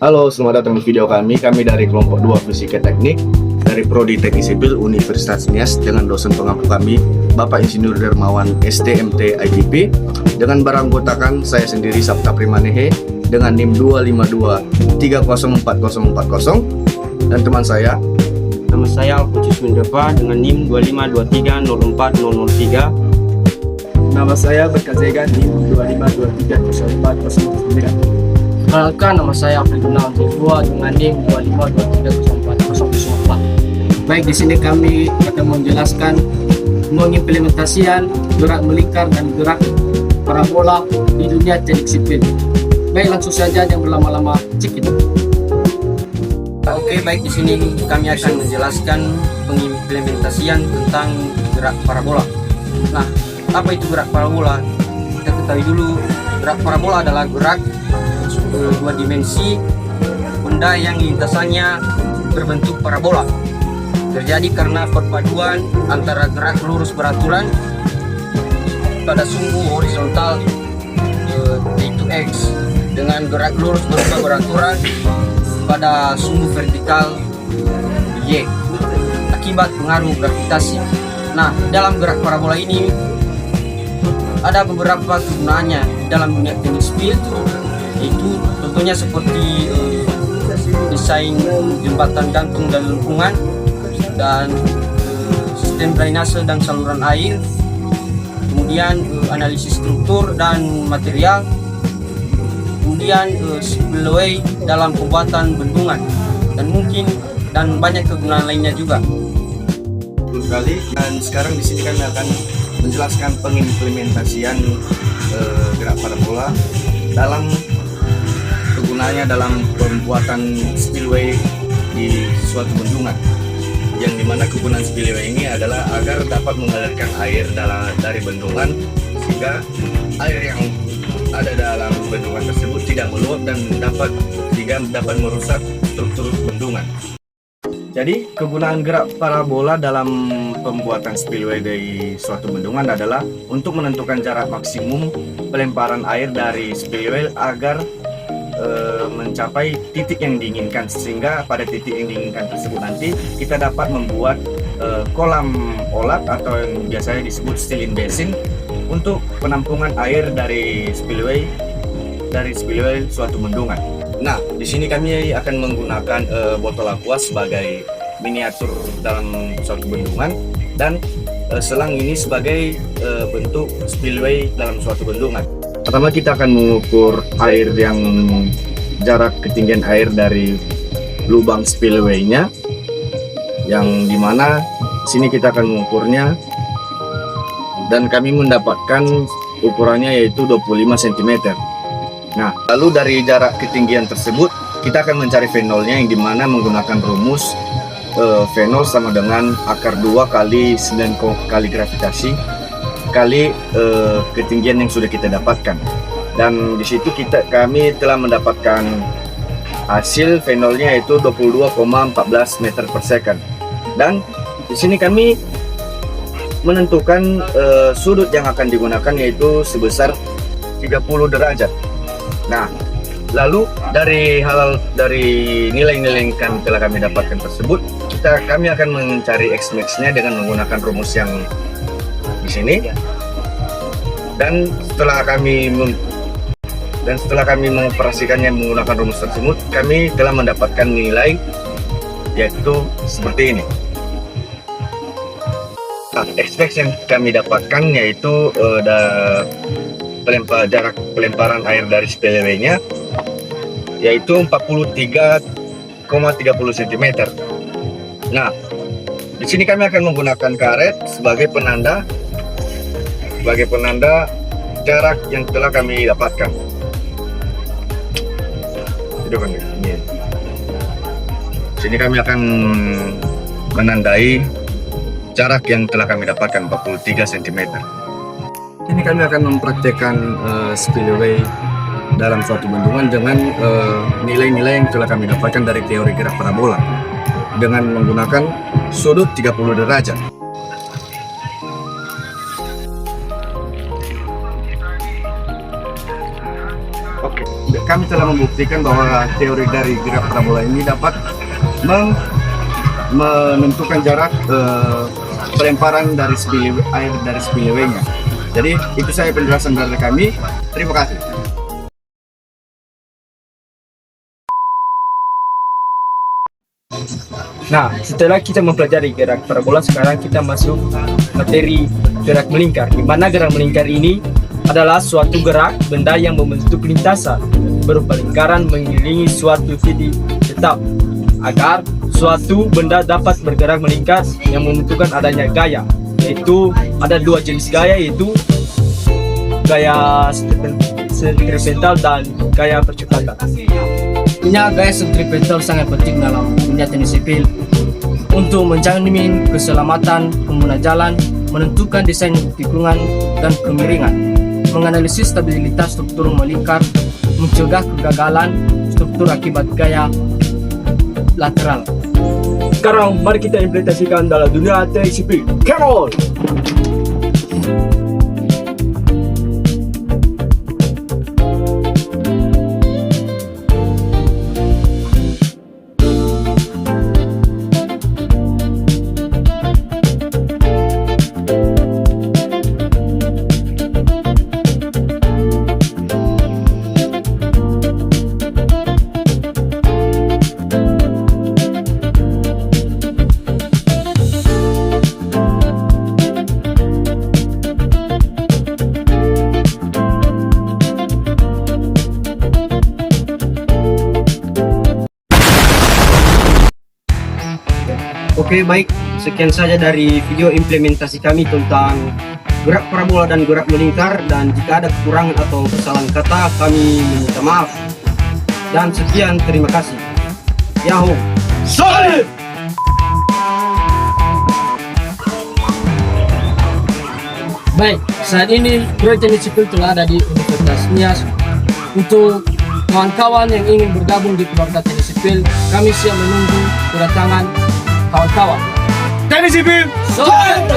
Halo, selamat datang di video kami. Kami dari kelompok 2 Fisika Teknik dari Prodi Teknik Sipil Universitas Nias dengan dosen pengampu kami, Bapak Insinyur Dermawan STMT IGP, dengan beranggotakan saya sendiri Sabta Primanehe dengan NIM 252304040 dan teman saya. Nama saya Alpucus Mendeva dengan NIM 252304003. Nama saya Berkazega NIM 252304009. Perkenalkan, nama saya Afri Gunawan Tifua dengan NIM 252304004. Baik, di sini kami akan menjelaskan mengimplementasikan gerak melingkar dan gerak parabola di dunia teknik sipil. Baik, langsung saja yang berlama-lama, cek itu. Oke, baik, di sini kami akan menjelaskan pengimplementasian tentang gerak parabola. Nah, apa itu gerak parabola? Kita ketahui dulu, gerak parabola adalah gerak dua dimensi benda yang lintasannya berbentuk parabola. Terjadi karena perpaduan antara gerak lurus beraturan pada sumbu horizontal yaitu X dengan gerak lurus berubah beraturan pada sumbu vertikal Y akibat pengaruh gravitasi. Nah, dalam gerak parabola ini ada beberapa kegunaannya dalam dunia teknik sipil, yaitu contohnya seperti desain jembatan gantung dan lengkungan dan sistem drainase dan saluran air, kemudian analisis struktur dan material, kemudian spillway dalam pembuatan bendungan, dan banyak kegunaan lainnya juga. Betul sekali. Dan sekarang di sini kami akan menjelaskan pengimplementasian gerak parabola dalam kegunaannya dalam pembuatan spillway di suatu bendungan, yang dimana kegunaan spillway ini adalah agar dapat mengalirkan air dari bendungan sehingga air yang ada dalam bendungan tersebut tidak meluap dan dapat merusak struktur bendungan. Jadi kegunaan gerak parabola dalam pembuatan spillway dari suatu bendungan adalah untuk menentukan jarak maksimum pelemparan air dari spillway agar mencapai titik yang diinginkan, sehingga pada titik yang diinginkan tersebut nanti kita dapat membuat kolam olah atau yang biasanya disebut silin basin untuk penampungan air dari spillway suatu bendungan. Nah, di sini kami akan menggunakan botol aqua sebagai miniatur dalam suatu bendungan dan selang ini sebagai bentuk spillway dalam suatu bendungan. Pertama kita akan mengukur air yang jarak ketinggian air dari lubang spillway-nya, yang dimana sini kita akan mengukurnya dan kami mendapatkan ukurannya yaitu 25 cm. Nah, lalu dari jarak ketinggian tersebut kita akan mencari V0-nya, yang dimana menggunakan rumus V0 sama dengan akar 2 kali 9 kali gravitasi kali ketinggian yang sudah kita dapatkan. Dan di situ kami telah mendapatkan hasil V0-nya yaitu 22,14 meter per second. Dan di sini kami menentukan sudut yang akan digunakan yaitu sebesar 30 derajat. Nah, lalu dari nilai-nilai yang telah kami dapatkan tersebut, kami akan mencari X-max-nya dengan menggunakan rumus yang di sini. Dan setelah kami mengoperasikannya menggunakan rumus tersebut, kami telah mendapatkan nilai yaitu seperti ini. Nah, X-max yang kami dapatkan yaitu jarak pelemparan air dari spillway-nya yaitu 43,30 cm. Nah, di sini kami akan menggunakan karet sebagai penanda jarak yang telah kami dapatkan. Ini. Sini kami akan menandai jarak yang telah kami dapatkan 43 cm. Ini kami akan mempraktekkan spillway dalam suatu bendungan dengan nilai-nilai yang telah kami dapatkan dari teori gerak parabola dengan menggunakan sudut 30 derajat. Oke, kami telah membuktikan bahwa teori dari gerak parabola ini dapat menentukan jarak pelemparan dari air dari spillway-nya. Jadi itu saya penjelasan dari kami. Terima kasih. Nah, setelah kita mempelajari gerak parabola, sekarang kita masuk materi gerak melingkar. Di mana gerak melingkar ini adalah suatu gerak benda yang membentuk lintasan berupa lingkaran mengelilingi suatu titik tetap agar suatu benda dapat bergerak melingkar yang membutuhkan adanya gaya. Yaitu ada dua jenis gaya, yaitu gaya sentripetal dan gaya percepatan. Punya gaya sentripetal sangat penting dalam dunia teknik sipil untuk menjamin keselamatan pengguna jalan, menentukan desain tikungan dan kemiringan, menganalisis stabilitas struktur melingkar, mencegah kegagalan struktur akibat gaya lateral. Sekarang mari kita implementasikan dalam dunia teknik sipil. Come on! Oke, baik, sekian saja dari video implementasi kami tentang gerak parabola dan gerak melingkar, dan jika ada kekurangan atau kesalahan kata kami meminta maaf. Dan sekian, terima kasih. Yahoo! Solid! Baik, saat ini proyek teknik sipil telah ada di Universitas Nias. Untuk kawan-kawan yang ingin bergabung di keluarga teknik sipil, kami siap menunggu kedatangan kawan-kawan. Teknik sipil! Solid!